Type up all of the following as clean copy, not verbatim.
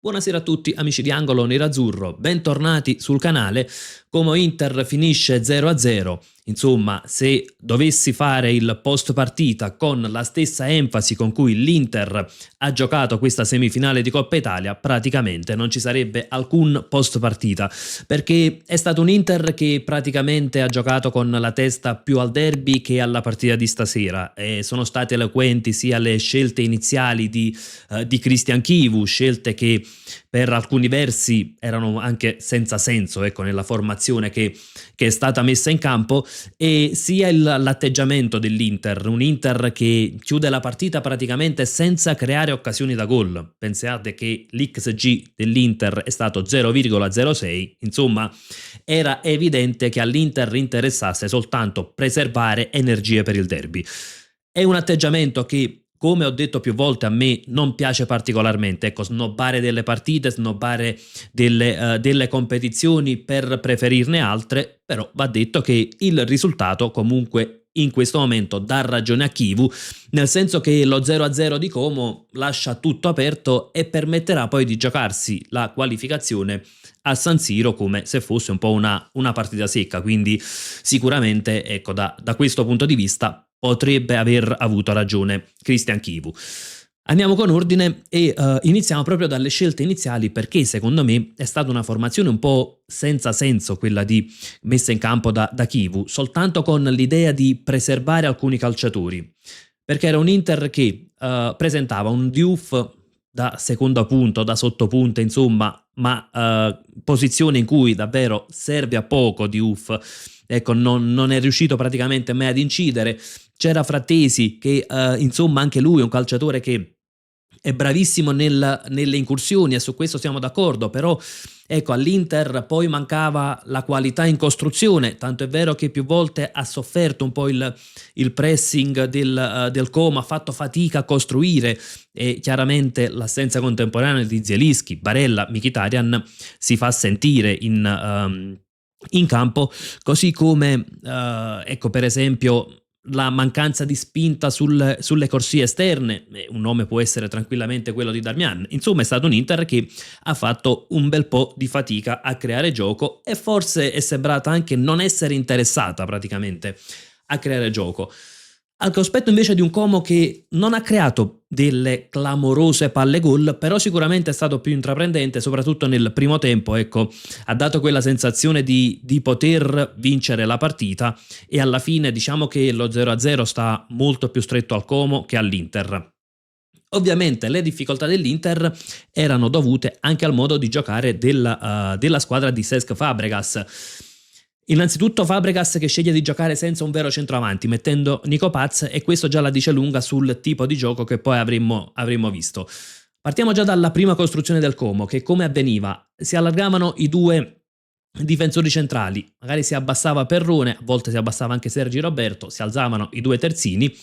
Buonasera a tutti amici di Angolo Nerazzurro, bentornati sul canale. Como Inter finisce 0-0, insomma, se dovessi fare il post partita con la stessa enfasi con cui l'Inter ha giocato questa semifinale di Coppa Italia, praticamente non ci sarebbe alcun post partita, perché è stato un Inter che praticamente ha giocato con la testa più al derby che alla partita di stasera, e sono state eloquenti sia le scelte iniziali di Christian Chivu, scelte che per alcuni versi erano anche senza senso, ecco, nella formazione che è stata messa in campo, e sia l'atteggiamento dell'Inter, un Inter che chiude la partita praticamente senza creare occasioni da gol. Pensate che l'XG dell'Inter è stato 0,06, insomma era evidente che all'Inter interessasse soltanto preservare energie per il derby. È un atteggiamento che, come ho detto più volte, a me non piace particolarmente, ecco, snobbare delle partite, snobbare delle competizioni per preferirne altre, però va detto che il risultato comunque in questo momento dà ragione a Chivu, nel senso che lo 0-0 di Como lascia tutto aperto e permetterà poi di giocarsi la qualificazione a San Siro come se fosse un po' una partita secca, quindi sicuramente, ecco, da questo punto di vista potrebbe aver avuto ragione Christian Chivu. Andiamo con ordine e iniziamo proprio dalle scelte iniziali, perché secondo me è stata una formazione un po' senza senso quella messa in campo da Chivu, soltanto con l'idea di preservare alcuni calciatori, perché era un Inter che presentava un Diouf da seconda punta, da sottopunta, insomma, ma posizione in cui davvero serve a poco Diouf, ecco, non è riuscito praticamente mai ad incidere. C'era Frattesi che insomma anche lui è un calciatore che è bravissimo nelle incursioni, e su questo siamo d'accordo, però ecco, all'Inter poi mancava la qualità in costruzione, tanto è vero che più volte ha sofferto un po' il pressing del Como, ha fatto fatica a costruire, e chiaramente l'assenza contemporanea di Zielinski, Barella, Mkhitaryan si fa sentire in campo, così come ecco, per esempio la mancanza di spinta sulle corsie esterne. Un nome può essere tranquillamente quello di Darmian. Insomma, è stato un Inter che ha fatto un bel po' di fatica a creare gioco, e forse è sembrata anche non essere interessata praticamente a creare gioco, al cospetto invece di un Como che non ha creato delle clamorose palle gol, però sicuramente è stato più intraprendente, soprattutto nel primo tempo, ecco, ha dato quella sensazione di poter vincere la partita, e alla fine diciamo che lo 0-0 sta molto più stretto al Como che all'Inter. Ovviamente le difficoltà dell'Inter erano dovute anche al modo di giocare della squadra di Cesc Fabregas. Innanzitutto Fabregas che sceglie di giocare senza un vero centroavanti, mettendo Nico Paz, e questo già la dice lunga sul tipo di gioco che poi avremmo visto. Partiamo già dalla prima costruzione del Como, che come avveniva? Si allargavano i due difensori centrali, magari si abbassava Perrone, a volte si abbassava anche Sergi Roberto, si alzavano i due terzini,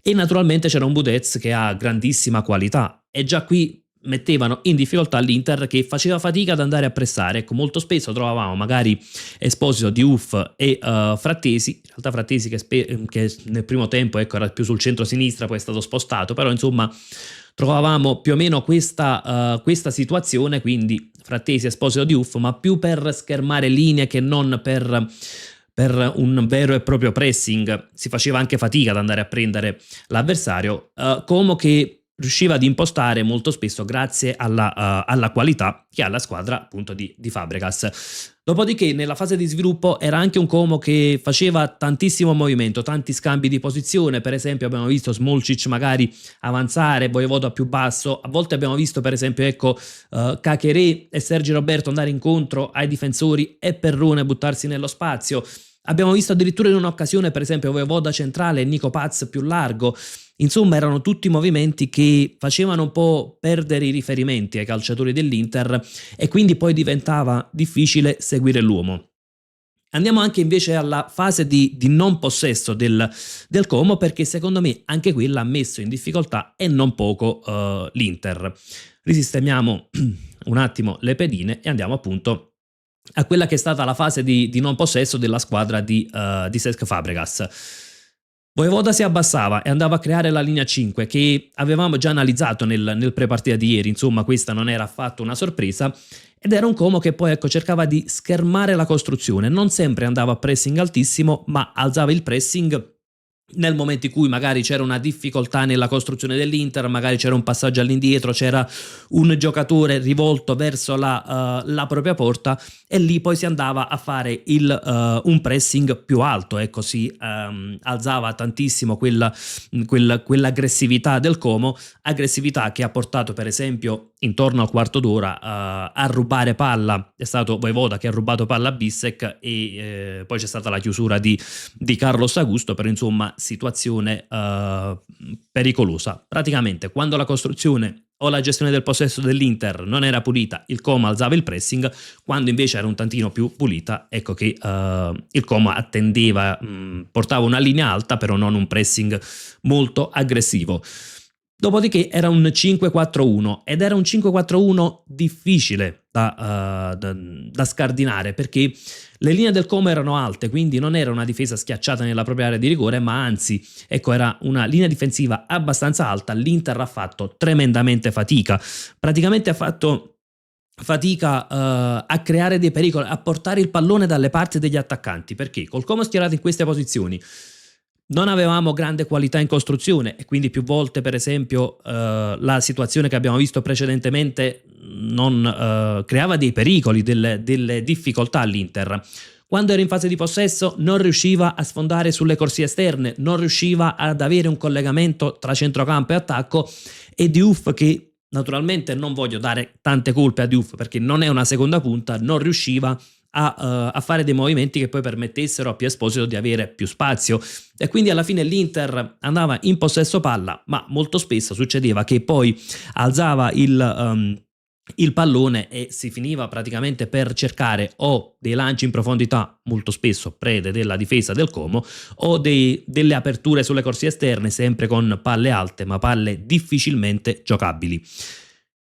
e naturalmente c'era un Budez che ha grandissima qualità, e già qui mettevano in difficoltà l'Inter, che faceva fatica ad andare a pressare. Ecco, molto spesso trovavamo magari Esposito, Diouf e Frattesi, in realtà Frattesi che nel primo tempo, ecco, era più sul centro-sinistra, poi è stato spostato, però insomma trovavamo più o meno questa situazione, quindi Frattesi, Esposito, Diouf, ma più per schermare linee che non per un vero e proprio pressing. Si faceva anche fatica ad andare a prendere l'avversario, Como che riusciva ad impostare molto spesso grazie alla qualità che ha la squadra appunto di Fabregas. Dopodiché nella fase di sviluppo era anche un Como che faceva tantissimo movimento, tanti scambi di posizione. Per esempio abbiamo visto Smolcic magari avanzare, Vojevoda più basso, a volte abbiamo visto per esempio, ecco, Caqueré e Sergi Roberto andare incontro ai difensori e Perrone buttarsi nello spazio. Abbiamo visto addirittura in un'occasione per esempio Vojevoda centrale e Nico Paz più largo. Insomma, erano tutti movimenti che facevano un po' perdere i riferimenti ai calciatori dell'Inter, e quindi poi diventava difficile seguire l'uomo. Andiamo anche invece alla fase di non possesso del Como, perché secondo me anche quella ha messo in difficoltà e non poco l'Inter. Risistemiamo un attimo le pedine e andiamo appunto a quella che è stata la fase di non possesso della squadra di Cesc Fabregas. Voivoda si abbassava e andava a creare la linea 5 che avevamo già analizzato nel prepartita di ieri, insomma questa non era affatto una sorpresa ed era un Como che poi ecco cercava di schermare la costruzione, non sempre andava a pressing altissimo ma alzava il pressing nel momento in cui magari c'era una difficoltà nella costruzione dell'Inter, magari c'era un passaggio all'indietro, c'era un giocatore rivolto verso la propria porta e lì poi si andava a fare un pressing più alto, ecco si alzava tantissimo quell'aggressività del Como, aggressività che ha portato per esempio intorno al quarto d'ora a rubare palla, è stato Voivoda che ha rubato palla a Bissek e poi c'è stata la chiusura di Carlos Augusto, però insomma situazione pericolosa. Praticamente quando la costruzione o la gestione del possesso dell'Inter non era pulita, il Como alzava il pressing, quando invece era un tantino più pulita, ecco che il Como attendeva, portava una linea alta, però non un pressing molto aggressivo. Dopodiché era un 5-4-1 ed era un 5-4-1 difficile da scardinare perché le linee del Como erano alte, quindi non era una difesa schiacciata nella propria area di rigore, ma anzi, ecco, era una linea difensiva abbastanza alta. L'Inter ha fatto tremendamente fatica, praticamente ha fatto fatica a creare dei pericoli, a portare il pallone dalle parti degli attaccanti, perché col Como schierato in queste posizioni non avevamo grande qualità in costruzione e quindi più volte per esempio la situazione che abbiamo visto precedentemente non creava dei pericoli, delle difficoltà all'Inter. Quando era in fase di possesso non riusciva a sfondare sulle corsie esterne, non riusciva ad avere un collegamento tra centrocampo e attacco e Diouf che naturalmente non voglio dare tante colpe a Diouf perché non è una seconda punta, non riusciva a fare dei movimenti che poi permettessero a Pio Esposito di avere più spazio e quindi alla fine l'Inter andava in possesso palla ma molto spesso succedeva che poi alzava il pallone e si finiva praticamente per cercare o dei lanci in profondità, molto spesso prede della difesa del Como, o delle aperture sulle corsie esterne, sempre con palle alte, ma palle difficilmente giocabili.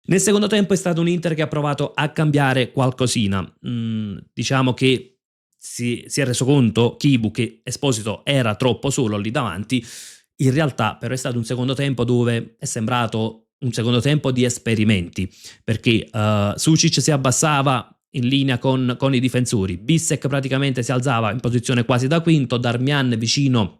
Nel secondo tempo è stato un Inter che ha provato a cambiare qualcosina. Diciamo che si è reso conto Chivu che Esposito era troppo solo lì davanti. In realtà però è stato un secondo tempo dove è sembrato un secondo tempo di esperimenti, perché Sucic si abbassava in linea con i difensori, Bissek praticamente si alzava in posizione quasi da quinto, Darmian vicino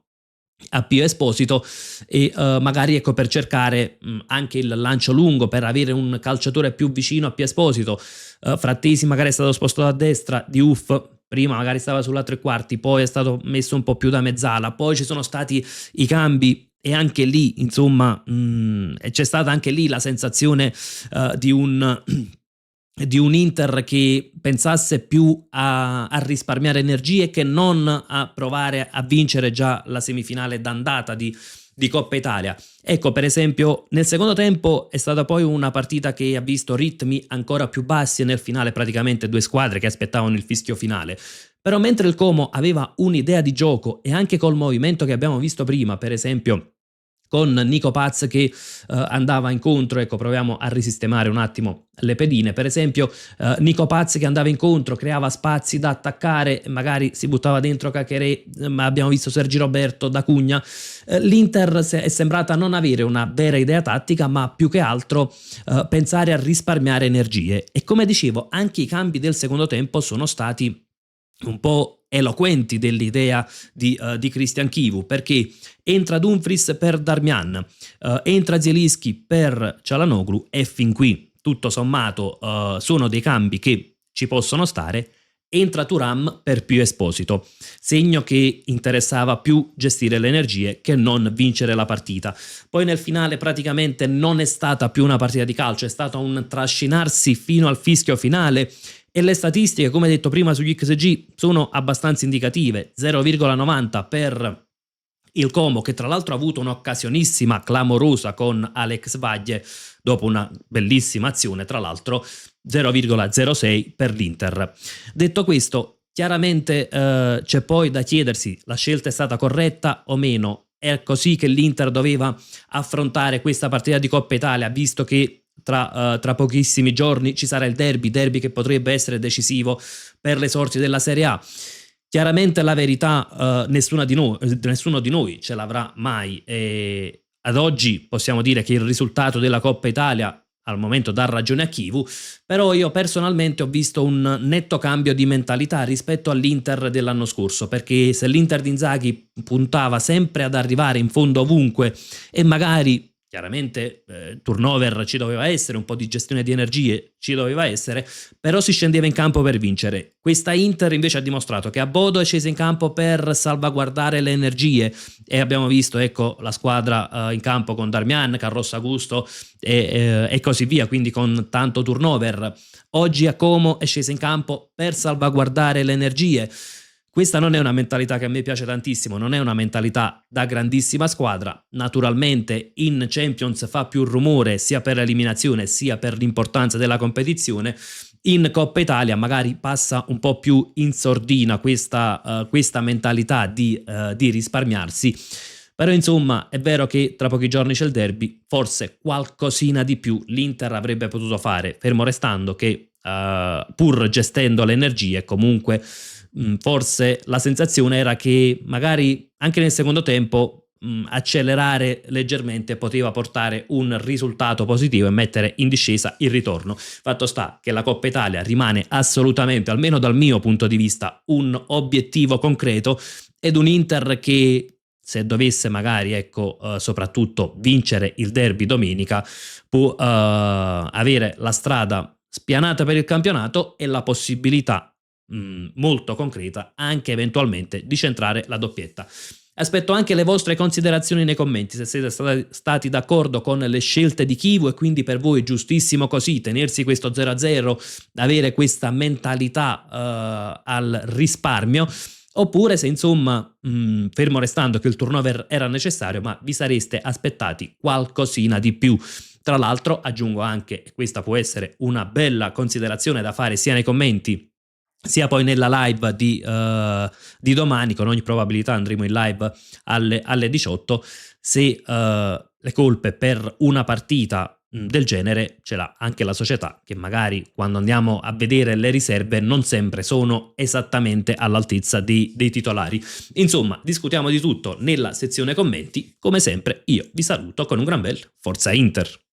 a Pio Esposito e magari ecco per cercare anche il lancio lungo per avere un calciatore più vicino a Pio Esposito. Frattesi magari è stato spostato a destra, Diouf prima magari stava sulla tre quarti, poi è stato messo un po' più da mezzala, poi ci sono stati i cambi e anche lì insomma c'è stata anche lì la sensazione di un Inter che pensasse più a risparmiare energie che non a provare a vincere già la semifinale d'andata di Coppa Italia. Ecco, per esempio, nel secondo tempo è stata poi una partita che ha visto ritmi ancora più bassi e nel finale praticamente due squadre che aspettavano il fischio finale. Però mentre il Como aveva un'idea di gioco e anche col movimento che abbiamo visto prima, per esempio con Nico Paz che andava incontro, ecco proviamo a risistemare un attimo le pedine, per esempio Nico Paz che andava incontro, creava spazi da attaccare, magari si buttava dentro Cacheré, ma abbiamo visto Sergi Roberto, D'Acugna, l'Inter è sembrata non avere una vera idea tattica ma più che altro pensare a risparmiare energie e come dicevo anche i cambi del secondo tempo sono stati un po' eloquenti dell'idea di Christian Chivu, perché entra Dumfries per Darmian, entra Zielinski per Çalhanoğlu e fin qui tutto sommato sono dei cambi che ci possono stare. Entra Thuram per Pio Esposito, segno che interessava più gestire le energie che non vincere la partita. Poi nel finale praticamente non è stata più una partita di calcio, è stato un trascinarsi fino al fischio finale e le statistiche, come detto prima sugli XG, sono abbastanza indicative, 0,90 per il Como che tra l'altro ha avuto un'occasionissima clamorosa con Alex Vaglie dopo una bellissima azione, tra l'altro 0,06 per l'Inter. Detto questo, chiaramente c'è poi da chiedersi la scelta è stata corretta o meno, è così che l'Inter doveva affrontare questa partita di Coppa Italia, visto che tra pochissimi giorni ci sarà il derby che potrebbe essere decisivo per le sorti della Serie A. Chiaramente la verità, nessuno di noi ce l'avrà mai, e ad oggi possiamo dire che il risultato della Coppa Italia al momento dà ragione a Chivu, però io personalmente ho visto un netto cambio di mentalità rispetto all'Inter dell'anno scorso, perché se l'Inter di Inzaghi puntava sempre ad arrivare in fondo ovunque e magari chiaramente turnover ci doveva essere, un po' di gestione di energie ci doveva essere, però si scendeva in campo per vincere. Questa Inter invece ha dimostrato che a Bodo è scesa in campo per salvaguardare le energie e abbiamo visto, ecco, la squadra in campo con Darmian, Carlos Augusto e così via, quindi con tanto turnover. Oggi a Como è scesa in campo per salvaguardare le energie. Questa non è una mentalità che a me piace tantissimo, non è una mentalità da grandissima squadra. Naturalmente in Champions fa più rumore sia per l'eliminazione sia per l'importanza della competizione. In Coppa Italia magari passa un po' più in sordina questa mentalità di risparmiarsi. Però insomma è vero che tra pochi giorni c'è il derby, forse qualcosina di più l'Inter avrebbe potuto fare, fermo restando che pur gestendo le energie comunque forse la sensazione era che magari anche nel secondo tempo accelerare leggermente poteva portare un risultato positivo e mettere in discesa il ritorno. Fatto sta che la Coppa Italia rimane assolutamente, almeno dal mio punto di vista, un obiettivo concreto ed un Inter che se dovesse magari, ecco, soprattutto vincere il derby domenica, può avere la strada spianata per il campionato e la possibilità molto concreta anche eventualmente di centrare la doppietta. Aspetto anche le vostre considerazioni nei commenti, se siete stati d'accordo con le scelte di Chivu e quindi per voi è giustissimo così tenersi questo 0-0, avere questa mentalità al risparmio, oppure se insomma fermo restando che il turnover era necessario, ma vi sareste aspettati qualcosina di più. Tra l'altro aggiungo anche, e questa può essere una bella considerazione da fare sia nei commenti sia poi nella live di domani, con ogni probabilità andremo in live alle 18, se le colpe per una partita del genere ce l'ha anche la società, che magari quando andiamo a vedere le riserve non sempre sono esattamente all'altezza dei titolari. Insomma, discutiamo di tutto nella sezione commenti. Come sempre io vi saluto con un gran bel Forza Inter.